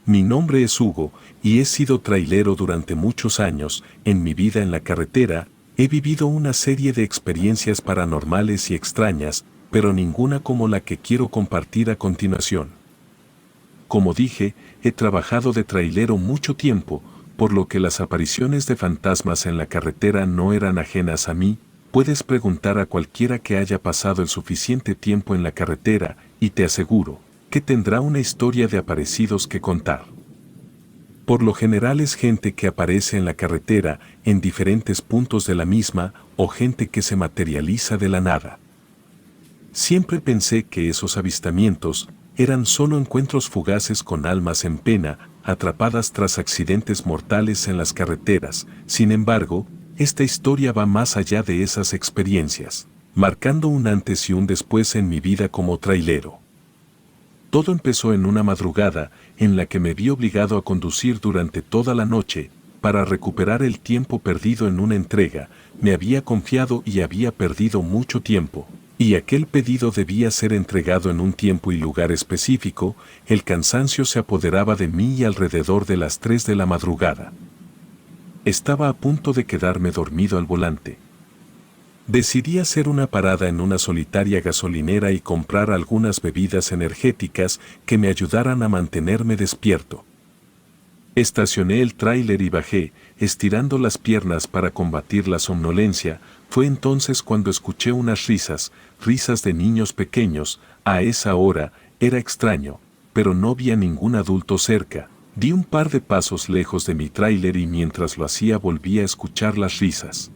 Mi nombre es Hugo y he sido trailero durante muchos años. En mi vida en la carretera, he vivido una serie de experiencias paranormales y extrañas, pero ninguna como la que quiero compartir a continuación. Como dije, he trabajado de trailero mucho tiempo, por lo que las apariciones de fantasmas en la carretera no eran ajenas a mí. Puedes preguntar a cualquiera que haya pasado el suficiente tiempo en la carretera, y te aseguro que tendrá una historia de aparecidos que contar. Por lo general es gente que aparece en la carretera en diferentes puntos de la misma, o gente que se materializa de la nada. Siempre pensé que esos avistamientos eran solo encuentros fugaces con almas en pena, atrapadas tras accidentes mortales en las carreteras. Sin embargo, esta historia va más allá de esas experiencias, marcando un antes y un después en mi vida como trailero. Todo empezó en una madrugada en la que me vi obligado a conducir durante toda la noche para recuperar el tiempo perdido en una entrega. Me había confiado y había perdido mucho tiempo, y aquel pedido debía ser entregado en un tiempo y lugar específico. El cansancio se apoderaba de mí y alrededor de las 3 de la madrugada estaba a punto de quedarme dormido al volante. Decidí hacer una parada en una solitaria gasolinera y comprar algunas bebidas energéticas que me ayudaran a mantenerme despierto. Estacioné el tráiler y bajé, estirando las piernas para combatir la somnolencia. Fue entonces cuando escuché unas risas de niños pequeños. A esa hora era extraño, pero no vi a ningún adulto cerca. Di un par de pasos lejos de mi tráiler y mientras lo hacía volví a escuchar las risas.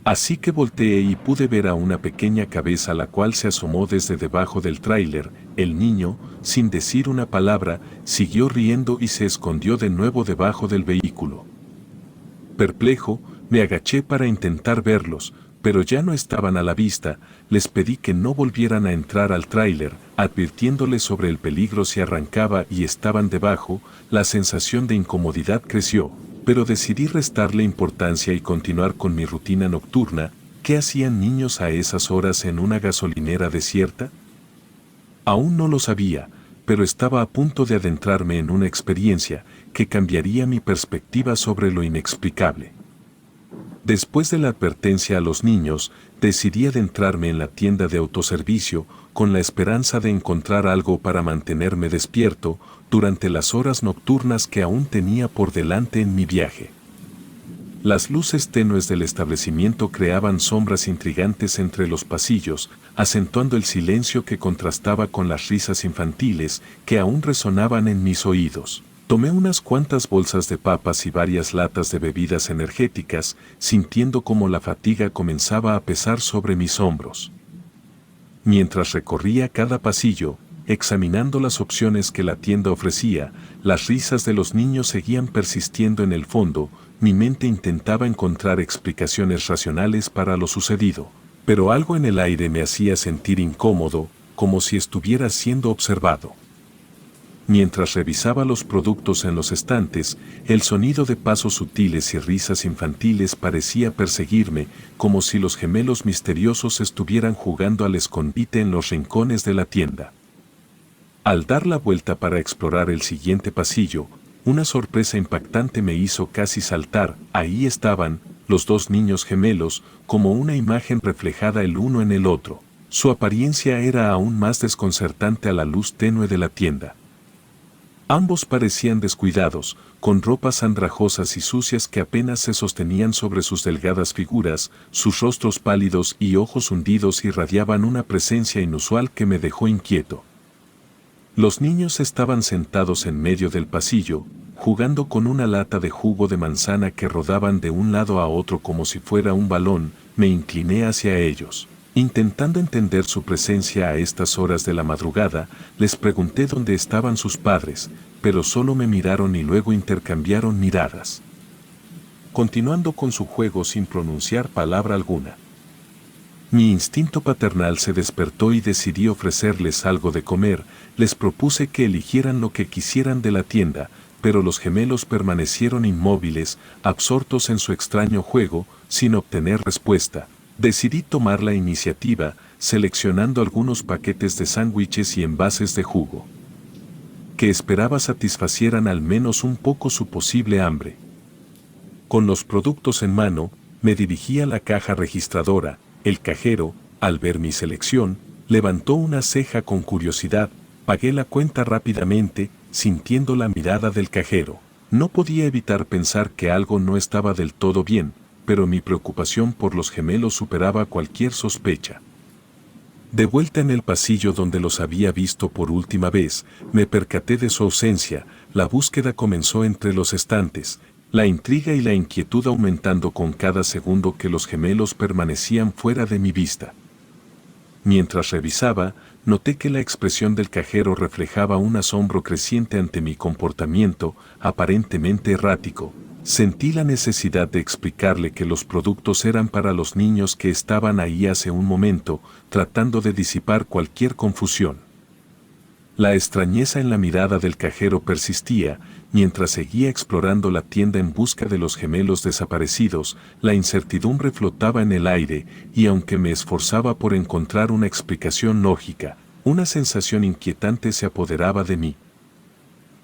Así que volteé y pude ver a una pequeña cabeza la cual se asomó desde debajo del tráiler. El niño, sin decir una palabra, siguió riendo y se escondió de nuevo debajo del vehículo. Perplejo, me agaché para intentar verlos, pero ya no estaban a la vista. Les pedí que no volvieran a entrar al tráiler, advirtiéndoles sobre el peligro si arrancaba y estaban debajo. La sensación de incomodidad creció, pero decidí restarle importancia y continuar con mi rutina nocturna. ¿Qué hacían niños a esas horas en una gasolinera desierta? Aún no lo sabía, pero estaba a punto de adentrarme en una experiencia que cambiaría mi perspectiva sobre lo inexplicable. Después de la advertencia a los niños, decidí adentrarme en la tienda de autoservicio con la esperanza de encontrar algo para mantenerme despierto durante las horas nocturnas que aún tenía por delante en mi viaje. Las luces tenues del establecimiento creaban sombras intrigantes entre los pasillos, acentuando el silencio que contrastaba con las risas infantiles que aún resonaban en mis oídos. Tomé unas cuantas bolsas de papas y varias latas de bebidas energéticas, sintiendo cómo la fatiga comenzaba a pesar sobre mis hombros. Mientras recorría cada pasillo, examinando las opciones que la tienda ofrecía, las risas de los niños seguían persistiendo en el fondo. Mi mente intentaba encontrar explicaciones racionales para lo sucedido, pero algo en el aire me hacía sentir incómodo, como si estuviera siendo observado. Mientras revisaba los productos en los estantes, el sonido de pasos sutiles y risas infantiles parecía perseguirme, como si los gemelos misteriosos estuvieran jugando al escondite en los rincones de la tienda. Al dar la vuelta para explorar el siguiente pasillo, una sorpresa impactante me hizo casi saltar. Ahí estaban, los dos niños gemelos, como una imagen reflejada el uno en el otro. Su apariencia era aún más desconcertante a la luz tenue de la tienda. Ambos parecían descuidados, con ropas andrajosas y sucias que apenas se sostenían sobre sus delgadas figuras. Sus rostros pálidos y ojos hundidos irradiaban una presencia inusual que me dejó inquieto. Los niños estaban sentados en medio del pasillo, jugando con una lata de jugo de manzana que rodaban de un lado a otro como si fuera un balón. Me incliné hacia ellos. Intentando entender su presencia a estas horas de la madrugada, les pregunté dónde estaban sus padres, pero solo me miraron y luego intercambiaron miradas, continuando con su juego sin pronunciar palabra alguna. Mi instinto paternal se despertó y decidí ofrecerles algo de comer. Les propuse que eligieran lo que quisieran de la tienda, pero los gemelos permanecieron inmóviles, absortos en su extraño juego, sin obtener respuesta. Decidí tomar la iniciativa, seleccionando algunos paquetes de sándwiches y envases de jugo. que esperaba satisfacieran al menos un poco su posible hambre. Con los productos en mano, me dirigí a la caja registradora. El cajero, al ver mi selección, levantó una ceja con curiosidad. Pagué la cuenta rápidamente, sintiendo la mirada del cajero. No podía evitar pensar que algo no estaba del todo bien, pero mi preocupación por los gemelos superaba cualquier sospecha. De vuelta en el pasillo donde los había visto por última vez, me percaté de su ausencia. La búsqueda comenzó entre los estantes, la intriga y la inquietud aumentando con cada segundo que los gemelos permanecían fuera de mi vista. Mientras revisaba, noté que la expresión del cajero reflejaba un asombro creciente ante mi comportamiento, aparentemente errático. Sentí la necesidad de explicarle que los productos eran para los niños que estaban ahí hace un momento, tratando de disipar cualquier confusión. La extrañeza en la mirada del cajero persistía, mientras seguía explorando la tienda en busca de los gemelos desaparecidos. La incertidumbre flotaba en el aire, y aunque me esforzaba por encontrar una explicación lógica, una sensación inquietante se apoderaba de mí.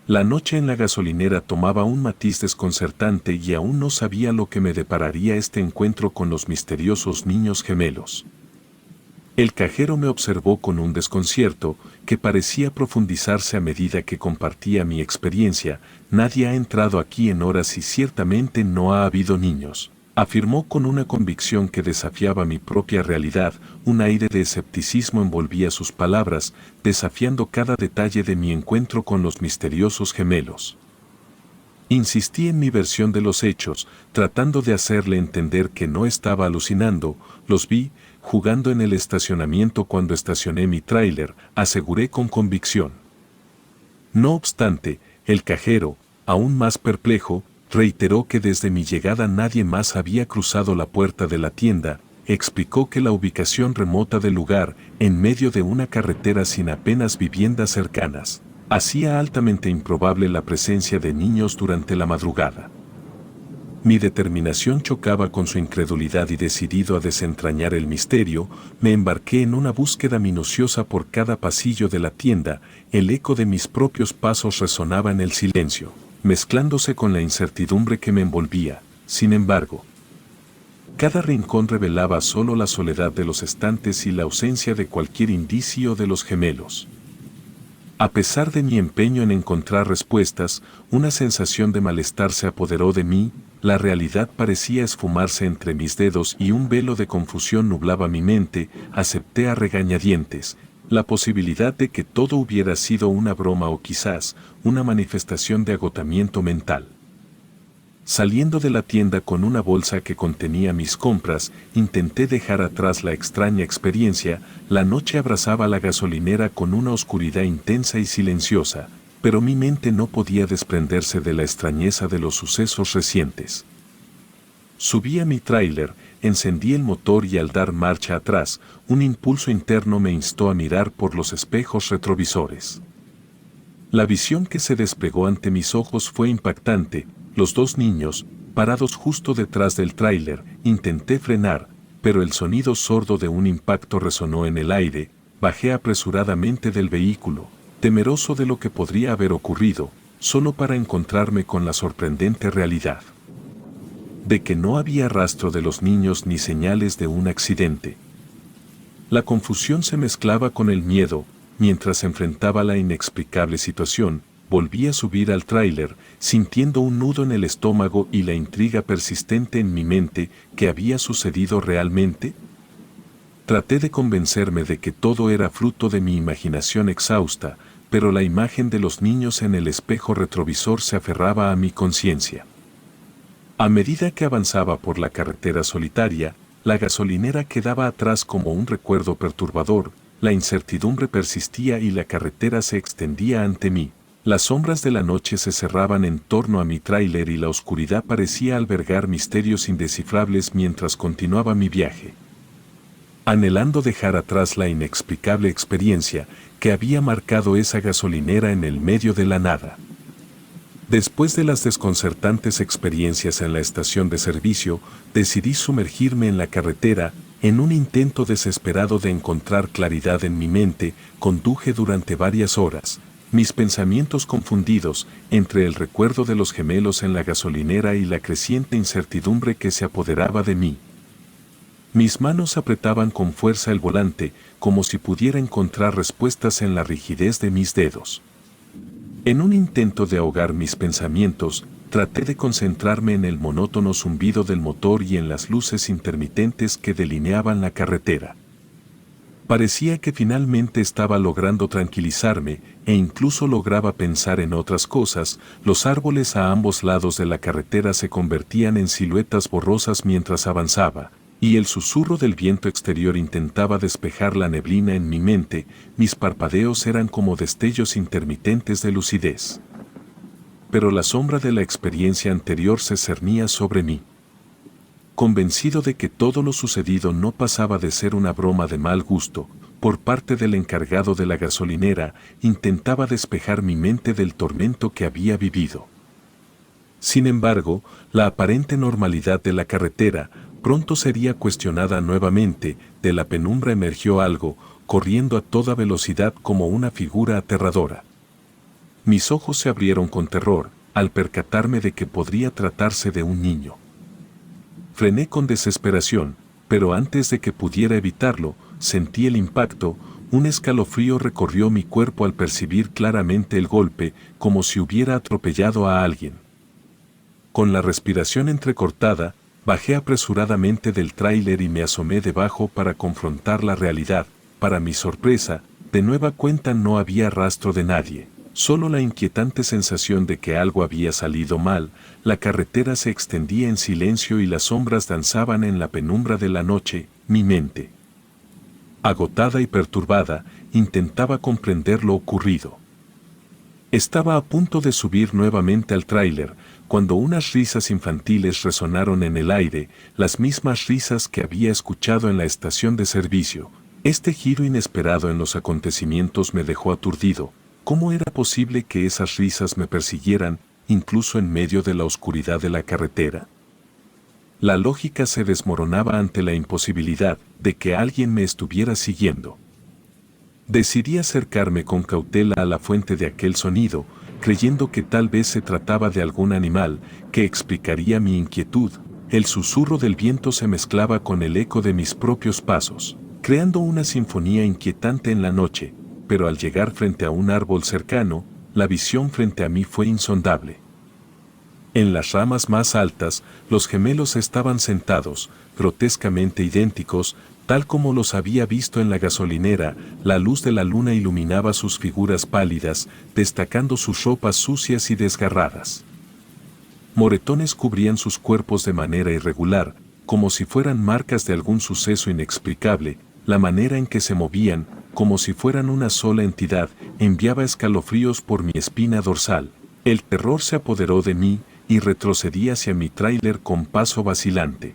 La noche en la gasolinera tomaba un matiz desconcertante y aún no sabía lo que me depararía este encuentro con los misteriosos niños gemelos. El cajero me observó con un desconcierto que parecía profundizarse a medida que compartía mi experiencia. Nadie ha entrado aquí en horas y ciertamente no ha habido niños, afirmó con una convicción que desafiaba mi propia realidad. Un aire de escepticismo envolvía sus palabras, desafiando cada detalle de mi encuentro con los misteriosos gemelos. Insistí en mi versión de los hechos, tratando de hacerle entender que no estaba alucinando. Los vi jugando en el estacionamiento cuando estacioné mi tráiler, aseguré con convicción. No obstante, el cajero, aún más perplejo, reiteró que desde mi llegada nadie más había cruzado la puerta de la tienda. Explicó que la ubicación remota del lugar, en medio de una carretera sin apenas viviendas cercanas, hacía altamente improbable la presencia de niños durante la madrugada. Mi determinación chocaba con su incredulidad y decidido a desentrañar el misterio, me embarqué en una búsqueda minuciosa por cada pasillo de la tienda. El eco de mis propios pasos resonaba en el silencio, mezclándose con la incertidumbre que me envolvía. Sin embargo, cada rincón revelaba solo la soledad de los estantes y la ausencia de cualquier indicio de los gemelos. A pesar de mi empeño en encontrar respuestas, una sensación de malestar se apoderó de mí. La realidad parecía esfumarse entre mis dedos y un velo de confusión nublaba mi mente. Acepté a regañadientes la posibilidad de que todo hubiera sido una broma o quizás una manifestación de agotamiento mental. Saliendo de la tienda con una bolsa que contenía mis compras, intenté dejar atrás la extraña experiencia. La noche abrazaba la gasolinera con una oscuridad intensa y silenciosa, pero mi mente no podía desprenderse de la extrañeza de los sucesos recientes. Subí a mi tráiler, encendí el motor y al dar marcha atrás, un impulso interno me instó a mirar por los espejos retrovisores. La visión que se desplegó ante mis ojos fue impactante. Los dos niños, parados justo detrás del tráiler. Intenté frenar, pero el sonido sordo de un impacto resonó en el aire. Bajé apresuradamente del vehículo, temeroso de lo que podría haber ocurrido, solo para encontrarme con la sorprendente realidad de que no había rastro de los niños ni señales de un accidente. La confusión se mezclaba con el miedo. Mientras enfrentaba la inexplicable situación, volví a subir al tráiler, sintiendo un nudo en el estómago y la intriga persistente en mi mente. ¿Qué había sucedido realmente? Traté de convencerme de que todo era fruto de mi imaginación exhausta, pero la imagen de los niños en el espejo retrovisor se aferraba a mi conciencia. A medida que avanzaba por la carretera solitaria, la gasolinera quedaba atrás como un recuerdo perturbador. La incertidumbre persistía y la carretera se extendía ante mí. Las sombras de la noche se cerraban en torno a mi tráiler y la oscuridad parecía albergar misterios indescifrables mientras continuaba mi viaje. Anhelando dejar atrás la inexplicable experiencia que había marcado esa gasolinera en el medio de la nada. Después de las desconcertantes experiencias en la estación de servicio, decidí sumergirme en la carretera. En un intento desesperado de encontrar claridad en mi mente, conduje durante varias horas. Mis pensamientos confundidos, entre el recuerdo de los gemelos en la gasolinera y la creciente incertidumbre que se apoderaba de mí. Mis manos apretaban con fuerza el volante, como si pudiera encontrar respuestas en la rigidez de mis dedos. En un intento de ahogar mis pensamientos, traté de concentrarme en el monótono zumbido del motor y en las luces intermitentes que delineaban la carretera. Parecía que finalmente estaba logrando tranquilizarme e incluso lograba pensar en otras cosas. Los árboles a ambos lados de la carretera se convertían en siluetas borrosas mientras avanzaba, y el susurro del viento exterior intentaba despejar la neblina en mi mente. Mis parpadeos eran como destellos intermitentes de lucidez. Pero la sombra de la experiencia anterior se cernía sobre mí. Convencido de que todo lo sucedido no pasaba de ser una broma de mal gusto, por parte del encargado de la gasolinera, intentaba despejar mi mente del tormento que había vivido. Sin embargo, la aparente normalidad de la carretera pronto sería cuestionada nuevamente. De la penumbra emergió algo, corriendo a toda velocidad como una figura aterradora. Mis ojos se abrieron con terror, al percatarme de que podría tratarse de un niño. Frené con desesperación, pero antes de que pudiera evitarlo, sentí el impacto. Un escalofrío recorrió mi cuerpo al percibir claramente el golpe, como si hubiera atropellado a alguien. Con la respiración entrecortada, bajé apresuradamente del tráiler y me asomé debajo para confrontar la realidad. Para mi sorpresa, de nueva cuenta no había rastro de nadie. Solo la inquietante sensación de que algo había salido mal. La carretera se extendía en silencio y las sombras danzaban en la penumbra de la noche. Mi mente, agotada y perturbada, intentaba comprender lo ocurrido. Estaba a punto de subir nuevamente al tráiler, cuando unas risas infantiles resonaron en el aire, las mismas risas que había escuchado en la estación de servicio. Este giro inesperado en los acontecimientos me dejó aturdido. ¿Cómo era posible que esas risas me persiguieran, incluso en medio de la oscuridad de la carretera? La lógica se desmoronaba ante la imposibilidad de que alguien me estuviera siguiendo. Decidí acercarme con cautela a la fuente de aquel sonido, creyendo que tal vez se trataba de algún animal que explicaría mi inquietud. El susurro del viento se mezclaba con el eco de mis propios pasos, creando una sinfonía inquietante en la noche. Pero al llegar frente a un árbol cercano, la visión frente a mí fue insondable. En las ramas más altas, los gemelos estaban sentados, grotescamente idénticos, tal como los había visto en la gasolinera. La luz de la luna iluminaba sus figuras pálidas, destacando sus ropas sucias y desgarradas. Moretones cubrían sus cuerpos de manera irregular, como si fueran marcas de algún suceso inexplicable. La manera en que se movían, como si fueran una sola entidad, enviaba escalofríos por mi espina dorsal. El terror se apoderó de mí y retrocedí hacia mi tráiler con paso vacilante.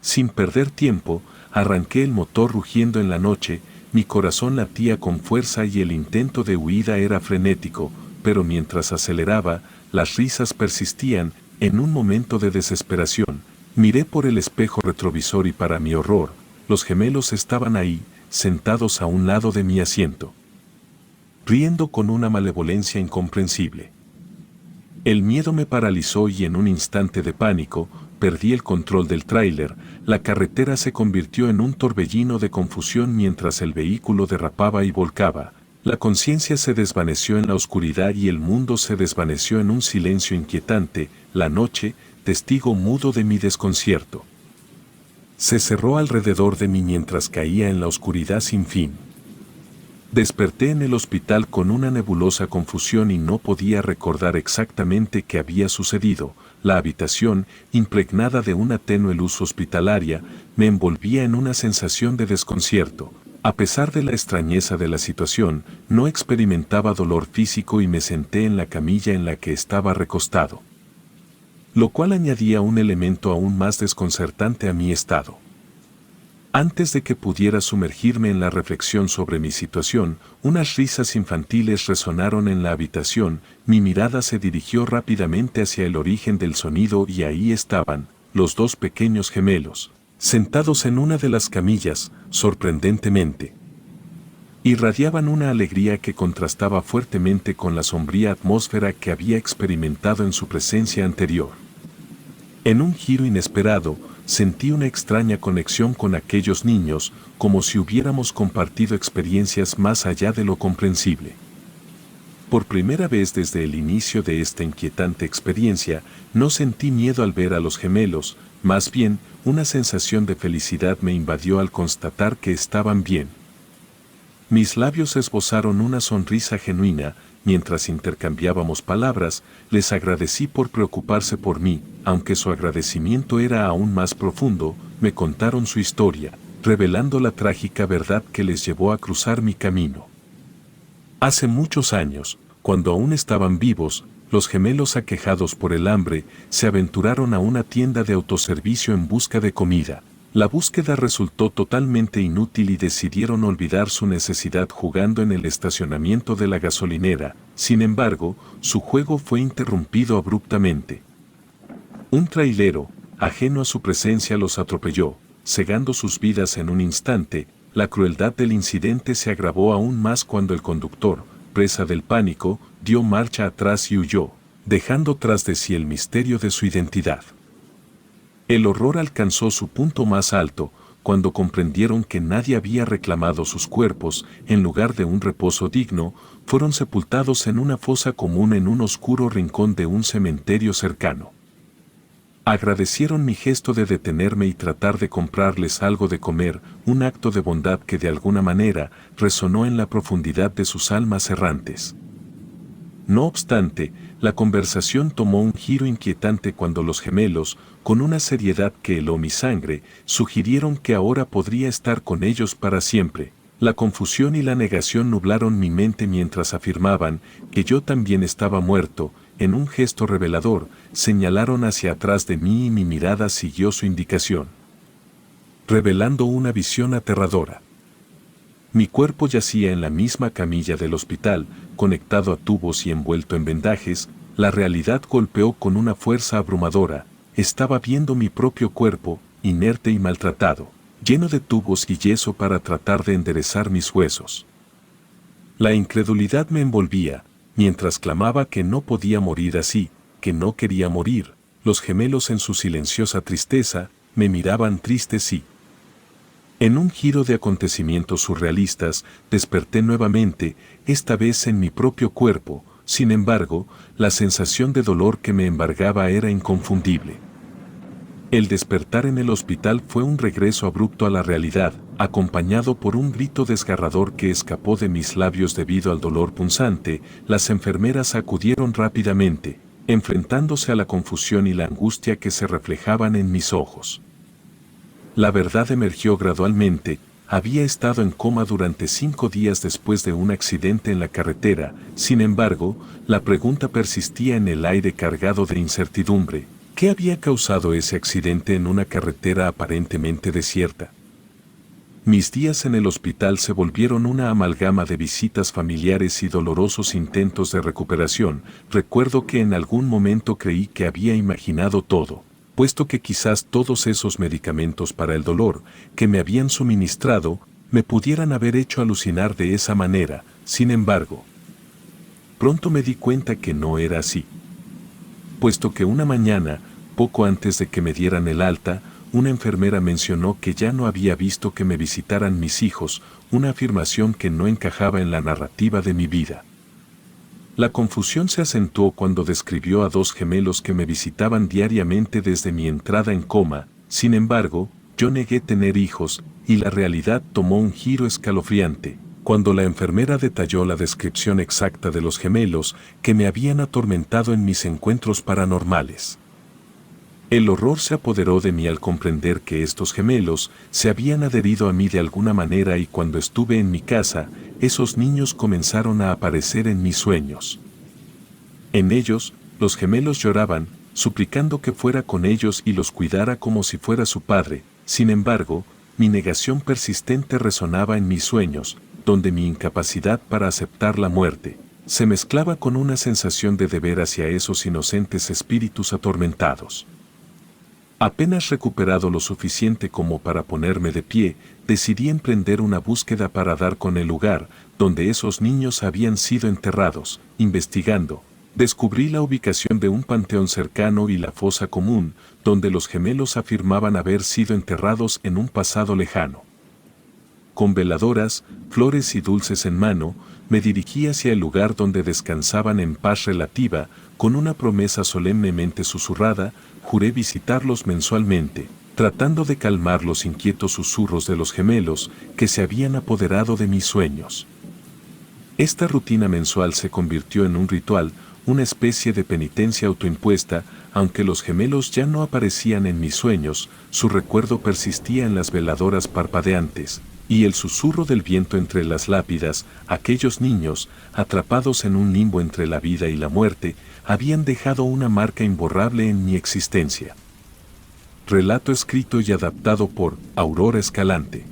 Sin perder tiempo, arranqué el motor rugiendo en la noche. Mi corazón latía con fuerza y el intento de huida era frenético, pero mientras aceleraba, las risas persistían. En un momento de desesperación, miré por el espejo retrovisor y para mi horror, los gemelos estaban ahí, sentados a un lado de mi asiento, riendo con una malevolencia incomprensible. El miedo me paralizó y en un instante de pánico, perdí el control del tráiler. La carretera se convirtió en un torbellino de confusión mientras el vehículo derrapaba y volcaba. La conciencia se desvaneció en la oscuridad y el mundo se desvaneció en un silencio inquietante. La noche, testigo mudo de mi desconcierto, se cerró alrededor de mí mientras caía en la oscuridad sin fin. Desperté en el hospital con una nebulosa confusión y no podía recordar exactamente qué había sucedido. La habitación, impregnada de una tenue luz hospitalaria, me envolvía en una sensación de desconcierto. A pesar de la extrañeza de la situación, no experimentaba dolor físico y me senté en la camilla en la que estaba recostado, lo cual añadía un elemento aún más desconcertante a mi estado. Antes de que pudiera sumergirme en la reflexión sobre mi situación, unas risas infantiles resonaron en la habitación. Mi mirada se dirigió rápidamente hacia el origen del sonido y ahí estaban, los dos pequeños gemelos, sentados en una de las camillas. Sorprendentemente, Irradiaban una alegría que contrastaba fuertemente con la sombría atmósfera que había experimentado en su presencia anterior. En un giro inesperado, sentí una extraña conexión con aquellos niños, como si hubiéramos compartido experiencias más allá de lo comprensible. Por primera vez desde el inicio de esta inquietante experiencia, no sentí miedo al ver a los gemelos, más bien, una sensación de felicidad me invadió al constatar que estaban bien. Mis labios esbozaron una sonrisa genuina, mientras intercambiábamos palabras, les agradecí por preocuparse por mí, aunque su agradecimiento era aún más profundo, me contaron su historia, revelando la trágica verdad que les llevó a cruzar mi camino. Hace muchos años, cuando aún estaban vivos, los gemelos aquejados por el hambre se aventuraron a una tienda de autoservicio en busca de comida. La búsqueda resultó totalmente inútil y decidieron olvidar su necesidad jugando en el estacionamiento de la gasolinera. Sin embargo, su juego fue interrumpido abruptamente. Un trailero, ajeno a su presencia, los atropelló, cegando sus vidas en un instante. La crueldad del incidente se agravó aún más cuando el conductor, presa del pánico, dio marcha atrás y huyó, dejando tras de sí el misterio de su identidad. El horror alcanzó su punto más alto, cuando comprendieron que nadie había reclamado sus cuerpos. En lugar de un reposo digno, fueron sepultados en una fosa común en un oscuro rincón de un cementerio cercano. Agradecieron mi gesto de detenerme y tratar de comprarles algo de comer, un acto de bondad que de alguna manera resonó en la profundidad de sus almas errantes. No obstante, la conversación tomó un giro inquietante cuando los gemelos, con una seriedad que heló mi sangre, sugirieron que ahora podría estar con ellos para siempre. La confusión y la negación nublaron mi mente mientras afirmaban que yo también estaba muerto. En un gesto revelador, señalaron hacia atrás de mí y mi mirada siguió su indicación, revelando una visión aterradora. Mi cuerpo yacía en la misma camilla del hospital, conectado a tubos y envuelto en vendajes. La realidad golpeó con una fuerza abrumadora. Estaba viendo mi propio cuerpo, inerte y maltratado, lleno de tubos y yeso para tratar de enderezar mis huesos. La incredulidad me envolvía, mientras clamaba que no podía morir así, que no quería morir. Los gemelos en su silenciosa tristeza, me miraban tristes y... En un giro de acontecimientos surrealistas, desperté nuevamente, esta vez en mi propio cuerpo. Sin embargo, la sensación de dolor que me embargaba era inconfundible. El despertar en el hospital fue un regreso abrupto a la realidad, acompañado por un grito desgarrador que escapó de mis labios debido al dolor punzante. Las enfermeras acudieron rápidamente, enfrentándose a la confusión y la angustia que se reflejaban en mis ojos. La verdad emergió gradualmente. Había estado en coma durante 5 días después de un accidente en la carretera. Sin embargo, la pregunta persistía en el aire cargado de incertidumbre. ¿Qué había causado ese accidente en una carretera aparentemente desierta? Mis días en el hospital se volvieron una amalgama de visitas familiares y dolorosos intentos de recuperación. Recuerdo que en algún momento creí que había imaginado todo, puesto que quizás todos esos medicamentos para el dolor que me habían suministrado me pudieran haber hecho alucinar de esa manera. Sin embargo, pronto me di cuenta que no era así, puesto que una mañana, poco antes de que me dieran el alta, una enfermera mencionó que ya no había visto que me visitaran mis hijos, una afirmación que no encajaba en la narrativa de mi vida. La confusión se acentuó cuando describió a 2 gemelos que me visitaban diariamente desde mi entrada en coma. Sin embargo, yo negué tener hijos, y la realidad tomó un giro escalofriante, cuando la enfermera detalló la descripción exacta de los gemelos que me habían atormentado en mis encuentros paranormales. El horror se apoderó de mí al comprender que estos gemelos se habían adherido a mí de alguna manera, y cuando estuve en mi casa, esos niños comenzaron a aparecer en mis sueños. En ellos, los gemelos lloraban, suplicando que fuera con ellos y los cuidara como si fuera su padre. Sin embargo, mi negación persistente resonaba en mis sueños, donde mi incapacidad para aceptar la muerte se mezclaba con una sensación de deber hacia esos inocentes espíritus atormentados. Apenas recuperado lo suficiente como para ponerme de pie, decidí emprender una búsqueda para dar con el lugar donde esos niños habían sido enterrados. Investigando, descubrí la ubicación de un panteón cercano y la fosa común, donde los gemelos afirmaban haber sido enterrados en un pasado lejano. Con veladoras, flores y dulces en mano, me dirigí hacia el lugar donde descansaban en paz relativa, con una promesa solemnemente susurrada. Juré visitarlos mensualmente, tratando de calmar los inquietos susurros de los gemelos que se habían apoderado de mis sueños. Esta rutina mensual se convirtió en un ritual, una especie de penitencia autoimpuesta. Aunque los gemelos ya no aparecían en mis sueños, su recuerdo persistía en las veladoras parpadeantes, y el susurro del viento entre las lápidas. Aquellos niños, atrapados en un limbo entre la vida y la muerte, habían dejado una marca imborrable en mi existencia. Relato escrito y adaptado por Aurora Escalante.